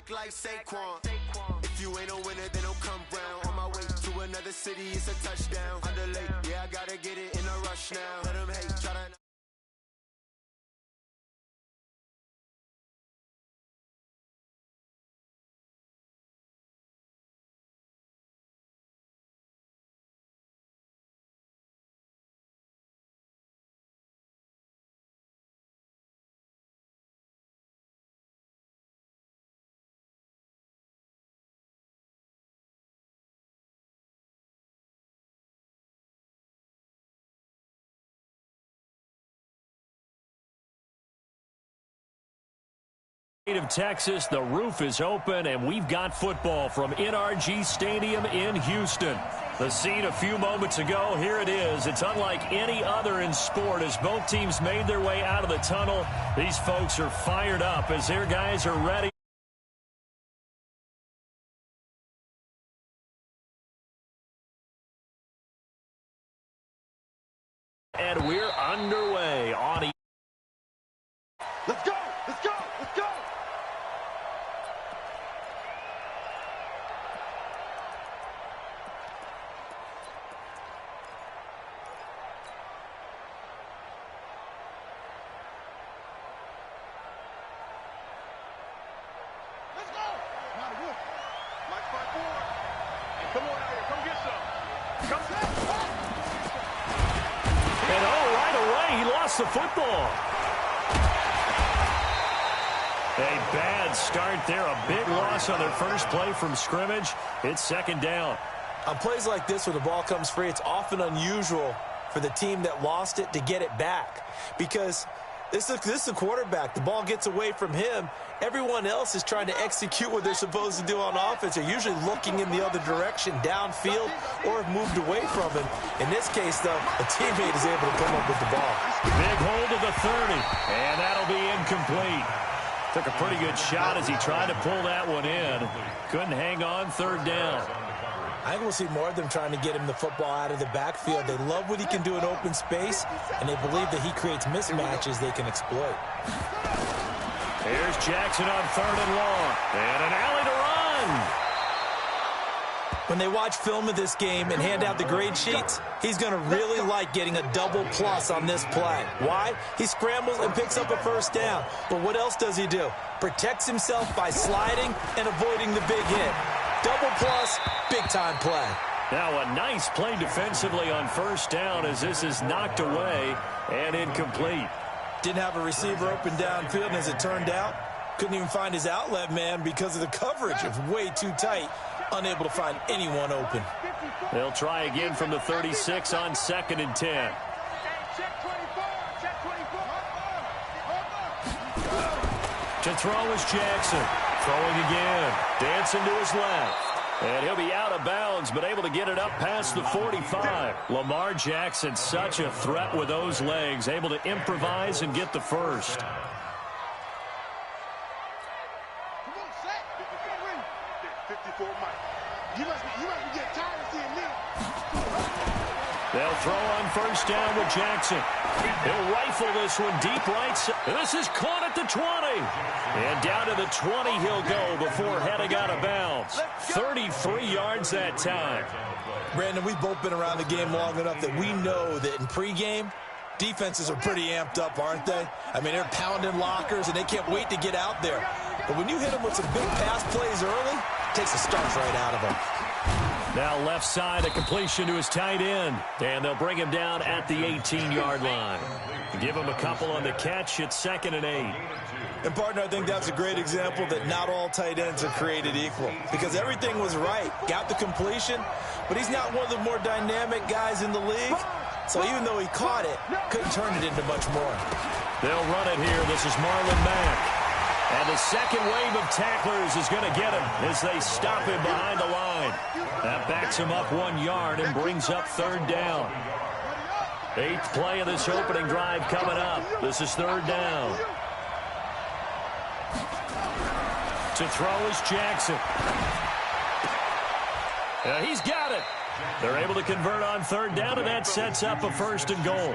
act like Saquon. If you ain't a winner, then don't come round. On my way to another city, it's a touchdown. Underlay, yeah, I gotta get it in a rush now. Let them hate, try to... Of Texas, the roof is open, and we've got football from NRG Stadium in Houston. The scene a few moments ago, here it is. It's unlike any other in sport as both teams made their way out of the tunnel. These folks are fired up as their guys are ready. And we're underway on... Let's go! Let's go! Let's go! Let's go! Not a good. Mike 5-4. And come on out here. Come get some. Come get some. And right away, he lost the football. A bad start there. A big loss on their first play from scrimmage. It's second down. On plays like this where the ball comes free, it's often unusual for the team that lost it to get it back. Because this is a quarterback. The ball gets away from him. Everyone else is trying to execute what they're supposed to do on offense. They're usually looking in the other direction, downfield, or have moved away from him. In this case, though, a teammate is able to come up with the ball. Big hold of the 30, and that'll be incomplete. Took a pretty good shot as he tried to pull that one in. Couldn't hang on, third down. I think we'll see more of them trying to get him the football out of the backfield. They love what he can do in open space, and they believe that he creates mismatches they can exploit. Here's Jackson on third and long. And an alley to run. When they watch film of this game and hand out the grade sheets, he's going to really like getting a double plus on this play. Why? He scrambles and picks up a first down. But what else does he do? Protects himself by sliding and avoiding the big hit. Double plus, big-time play. Now a nice play defensively on first down as this is knocked away and incomplete. Didn't have a receiver open downfield, and as it turned out, couldn't even find his outlet man because of the coverage. It was way too tight. Unable to find anyone open. They'll try again from the 36 on 2nd and 10. To throw is Jackson. Throwing again. Dancing to his left. And he'll be out of bounds, but able to get it up past the 45. Lamar Jackson, such a threat with those legs. Able to improvise and get the first. They'll throw on first down with Jackson. He'll rifle this one deep right side. This is caught at the 20. And down to the 20 he'll go before heading out of bounds. 33 yards that time. Brandon, we've both been around the game long enough that we know that in pregame, defenses are pretty amped up, aren't they? I mean, they're pounding lockers, and they can't wait to get out there. But when you hit them with some big pass plays early, it takes the starch right out of them. Now left side, a completion to his tight end. And they'll bring him down at the 18-yard line. Give him a couple on the catch at 2nd and 8. And, partner, I think that's a great example that not all tight ends are created equal. Because everything was right. Got the completion, but he's not one of the more dynamic guys in the league. So even though he caught it, couldn't turn it into much more. They'll run it here. This is Marlon Mack. And the second wave of tacklers is going to get him as they stop him behind the line. That backs him up 1 yard and brings up third down. 8th play of this opening drive coming up. This is third down. To throw is Jackson. He's got it. They're able to convert on third down, and that sets up a 1st and goal.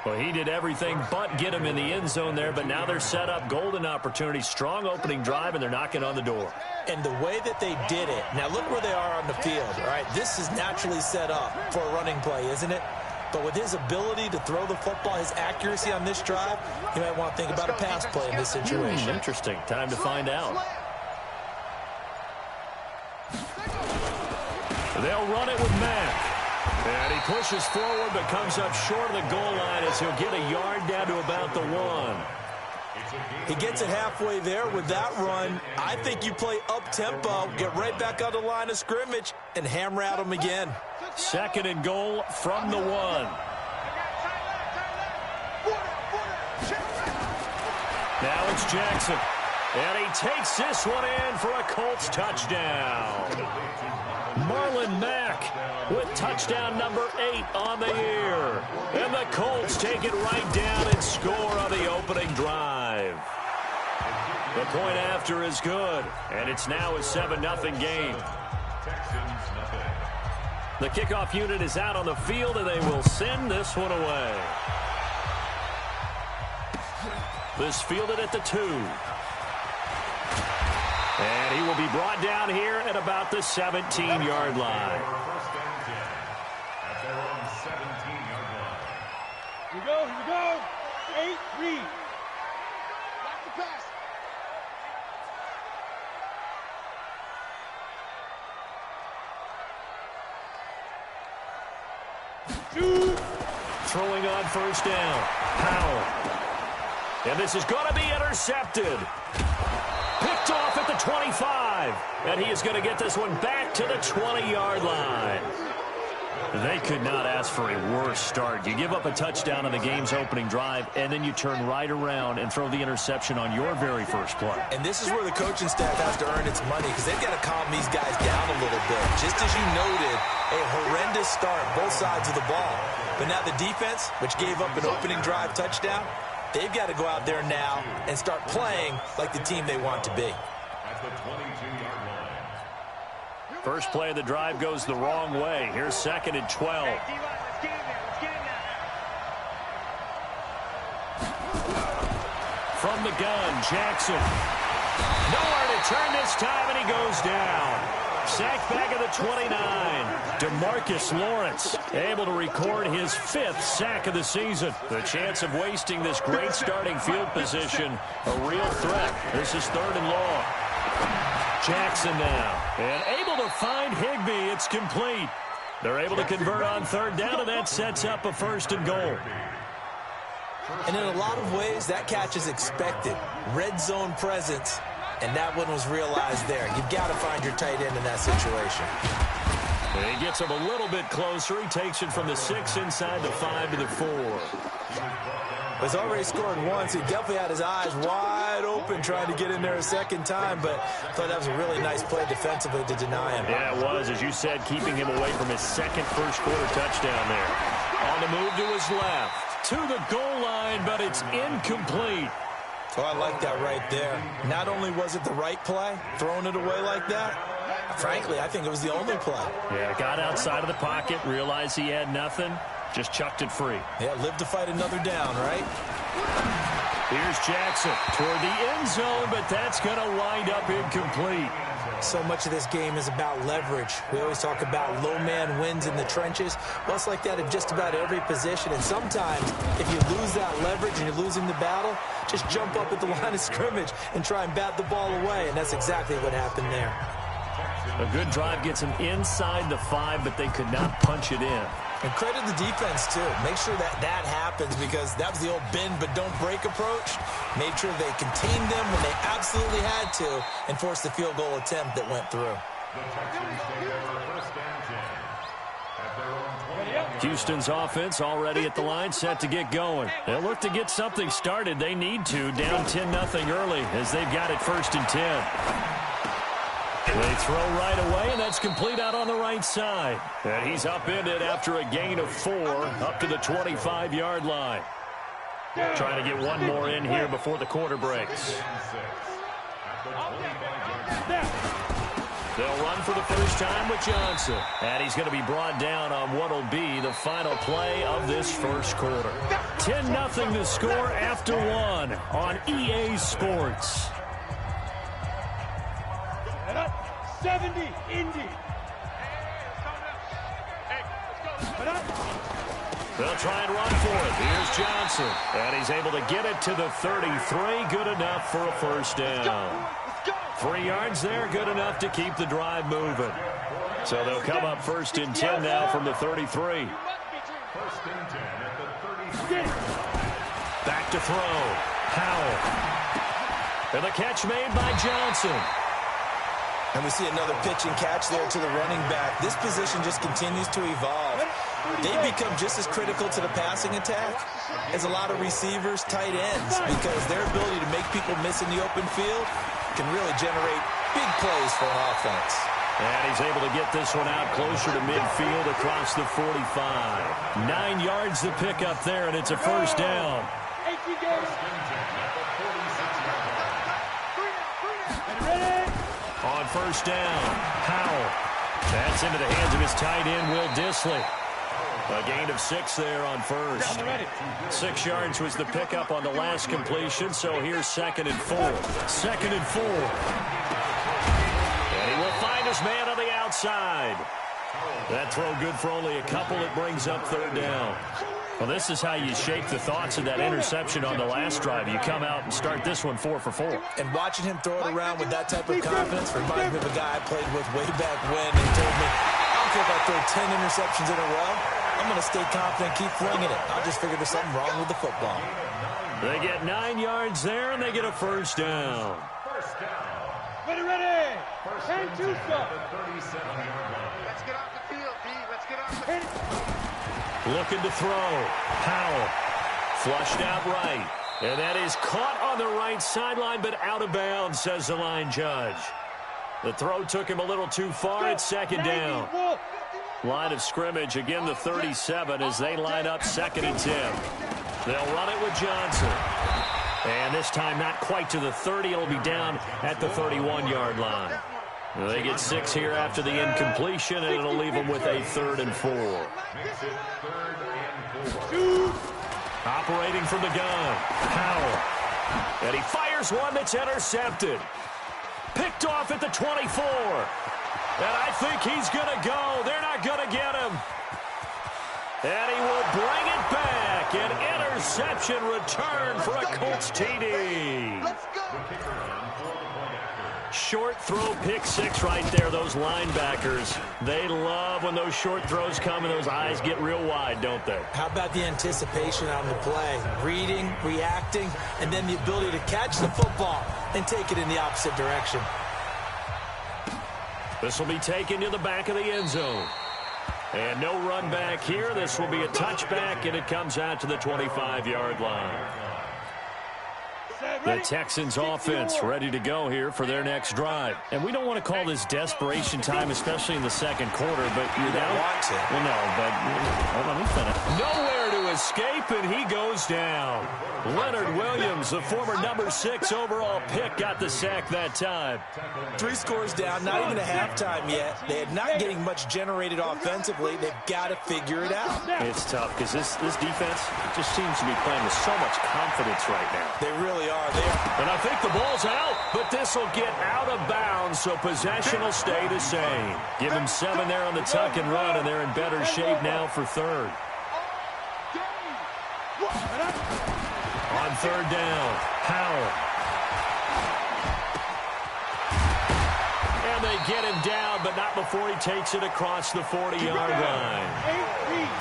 Well, he did everything but get him in the end zone there, but now they're set up. Golden opportunity, strong opening drive, and they're knocking on the door. And the way that they did it, now look where they are on the field, all right? This is naturally set up for a running play, isn't it? But with his ability to throw the football, his accuracy on this drive, you might want to think about a pass play in this situation. Interesting. Time to find out. They'll run it with Mack. And he pushes forward but comes up short of the goal line as he'll get a yard down to about the 1. He gets it halfway there with that run. I think you play up-tempo, get right back on the line of scrimmage, and hammer at him again. 2nd and goal from the 1. Now it's Jackson. And he takes this one in for a Colts touchdown. Marlon Mack with touchdown number 8 on the year. And the Colts take it right down and score on the opening drive. The point after is good, and it's now a 7-0 game. The kickoff unit is out on the field, and they will send this one away. This fielded at the 2. And he will be brought down here at about the 17-yard line. Here we go, here we go. 8, read. Lock the pass. Throwing on first down. Powell. And this is going to be intercepted. Picked off at the 25. And he is going to get this one back to the 20-yard line. They could not ask for a worse start. You give up a touchdown on the game's opening drive, and then you turn right around and throw the interception on your very first play. And this is where the coaching staff has to earn its money, because they've got to calm these guys down a little bit. Just as you noted, a horrendous start, both sides of the ball. But now the defense, which gave up an opening drive touchdown, they've got to go out there now and start playing like the team they want to be. At the 22-yard line. First play of the drive goes the wrong way. Here's 2nd and 12. From the gun, Jackson. Nowhere to turn this time, and he goes down. Sacked back at the 29. DeMarcus Lawrence able to record his 5th sack of the season. The chance of wasting this great starting field position, a real threat. This is 3rd and long. Jackson now, and able to find Higbee. It's complete. They're able to convert on 3rd down, and that sets up a 1st and goal. And in a lot of ways, that catch is expected. Red zone presence, and that one was realized there. You've got to find your tight end in that situation. And he gets him a little bit closer. He takes it from the 6 inside the 5 to the 4. He's already scored once. He definitely had his eyes wide open trying to get in there a second time, but I thought that was a really nice play defensively to deny him. Yeah, it was, as you said, keeping him away from his 2nd first-quarter touchdown there. On the move to his left, to the goal line, but it's incomplete. Oh, I like that right there. Not only was it the right play, throwing it away like that, frankly, I think it was the only play. Yeah, got outside of the pocket, realized he had nothing, just chucked it free. Yeah, live to fight another down, right? Here's Jackson toward the end zone, but that's going to wind up incomplete. So much of this game is about leverage. We always talk about low man wins in the trenches. Well, it's like that in just about every position. And sometimes, if you lose that leverage and you're losing the battle, just jump up at the line of scrimmage and try and bat the ball away. And that's exactly what happened there. A good drive gets them inside the 5, but they could not punch it in. And credit the defense, too. Make sure that that happens, because that was the old bend but don't break approach. Made sure they contained them when they absolutely had to and forced the field goal attempt that went through. Houston's offense already at the line, set to get going. They'll look to get something started. They need to, down 10-0 early, as they've got it 1st and 10. They throw right away, and that's complete out on the right side. And he's upended after a gain of 4 up to the 25-yard line. Trying to get one more in here before the quarter breaks. They'll run for the first time with Johnson. And he's going to be brought down on what will be the final play of this first quarter. 10-0 the score after one on EA Sports. 70, Indy. They'll try and run for it. Here's Johnson. And he's able to get it to the 33. Good enough for a first down. 3 yards there, good enough to keep the drive moving. So they'll come up 1st and 10 now from the 33. 1st and 10 at the 33. Back to throw. Howell. And the catch made by Johnson. And we see another pitch and catch there to the running back. This position just continues to evolve. They become just as critical to the passing attack as a lot of receivers, tight ends, because their ability to make people miss in the open field can really generate big plays for an offense. And he's able to get this one out closer to midfield across the 45. 9 yards to pick up there, and it's a first down. On first down, Howell. That's into the hands of his tight end, Will Dissly. A gain of 6 there on first. 6 yards was the pickup on the last completion, so here's 2nd and 4. 2nd and 4. And he will find his man on the outside. That throw good for only a couple. It brings up 3rd down. Well, this is how you shape the thoughts of that interception on the last drive. You come out and start this one 4 for 4. And watching him throw it around with that type of confidence reminds me of a guy I played with way back when and told me, I don't care if I throw 10 interceptions in a row. I'm going to stay confident, keep flinging it. I just figured there's something wrong with the football. They get 9 yards there, and they get a first down. Ready. And 2 stop. Let's get off the field, D. Let's get off the field. Looking to throw. Howell. Flushed out right. And that is caught on the right sideline, but out of bounds, says the line judge. The throw took him a little too far. It's 2nd down. Line of scrimmage, again the 37 as they line up 2nd and 10. They'll run it with Johnson. And this time not quite to the 30. It'll be down at the 31-yard line. They get 6 here after the incompletion, and it'll leave them with a 3rd and 4. Operating from the gun, Howell. And he fires one that's intercepted. Picked off at the 24. And I think he's going to go. They're not going to get him. And he will bring it back. An interception return for a Colts TD. Let's go. Short throw, pick 6 right there. Those linebackers, they love when those short throws come and those eyes get real wide, don't they? How about the anticipation on the play? Reading, reacting, and then the ability to catch the football and take it in the opposite direction. This will be taken to the back of the end zone. And no run back here. This will be a touchback, and it comes out to the 25-yard line. The Texans offense ready to go here for their next drive. And we don't want to call this desperation time, especially in the 2nd quarter, but you're down. Well, no, but hold on, let me finish. Nowhere to escape, and he goes down. Leonard Williams, the former number 6 overall pick, got the sack that time. 3 scores down, not even a halftime yet. They're not getting much generated offensively. They've got to figure it out. It's tough because this defense just seems to be playing with so much confidence right now. They really are. And I think the ball's out, but this will get out of bounds, so possession will stay the same. Give him 7 there on the tuck and run, and they're in better shape now for 3rd. On 3rd down, Howell. And they get him down, but not before he takes it across the 40-yard line.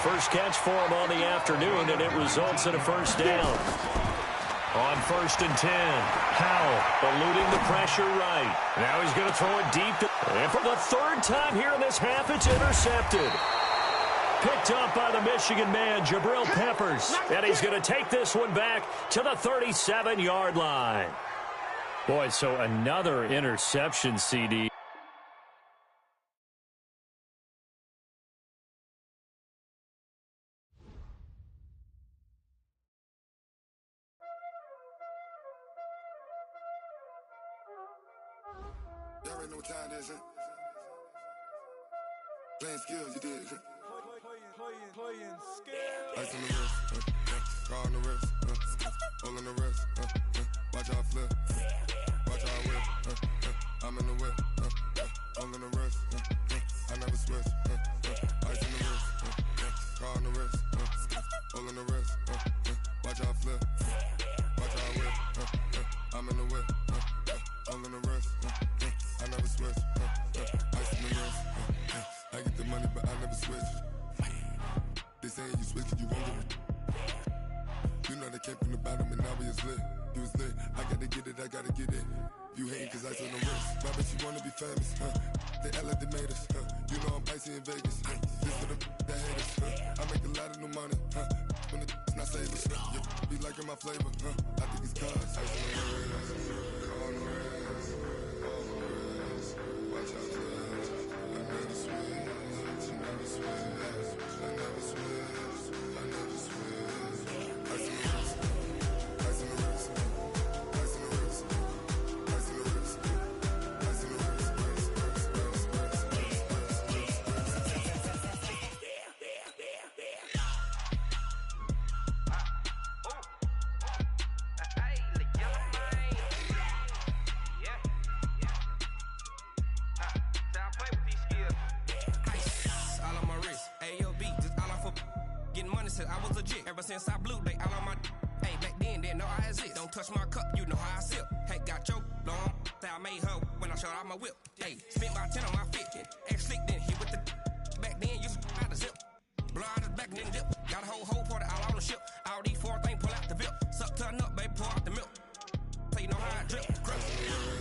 First catch for him on the afternoon, and it results in a first down. On 1st and 10, Howell eluding the pressure right. Now he's going to throw it deep. And for the 3rd time here in this half, it's intercepted. Picked up by the Michigan man, Jabril Peppers. And he's going to take this one back to the 37-yard line. Boy, so another interception, CD. Y'all already know what time that is, huh? Playing skills, you did. Playing skills. Ice on the wrist, car on the wrist, all on the wrist, watch how I flip, watch how I whip, I'm in the whip, all on the wrist, I never switch, ice in the wrist, car on the wrist, all on the wrist, watch how I flip, watch how I whip, I'm in the whip, all on the wrist, I never switch, ice in the wrist, I get the money but I never switch. They saying you switch and you won't get it. You know they came from the bottom and now we is lit. You was lit, I gotta get it, I gotta get it. You hating cause ice on the wrist. My bitch, you wanna be famous, They act like they made us, You know I'm icy in Vegas, This for the that hate us, I make a lot of new money, When it's not savers, You be liking my flavor, I think it's cause ice on the wrist, on the wrist, on the wrist. Watch out, I never switch, I never switch. I never switch, I never switch. Ice in the wrist, ice in the wrist, ice in the wrist, ice in the wrist, ice in the wrist, I was legit. Ever since I blew, they all on my hey, back then, didn't know I exist. Don't touch my cup, you know how I sip. Hey, got your long, say I made her when I showed out my whip. Hey, spent my 10 on my 50. Ex-slick, then hit with the back then, used to out the zip. Blow out his back, then dip. Got a whole party all on the ship. All these 4 things, pull out the VIP. Suck, turn up, baby, pour out the milk. So you know how I drip. Crush.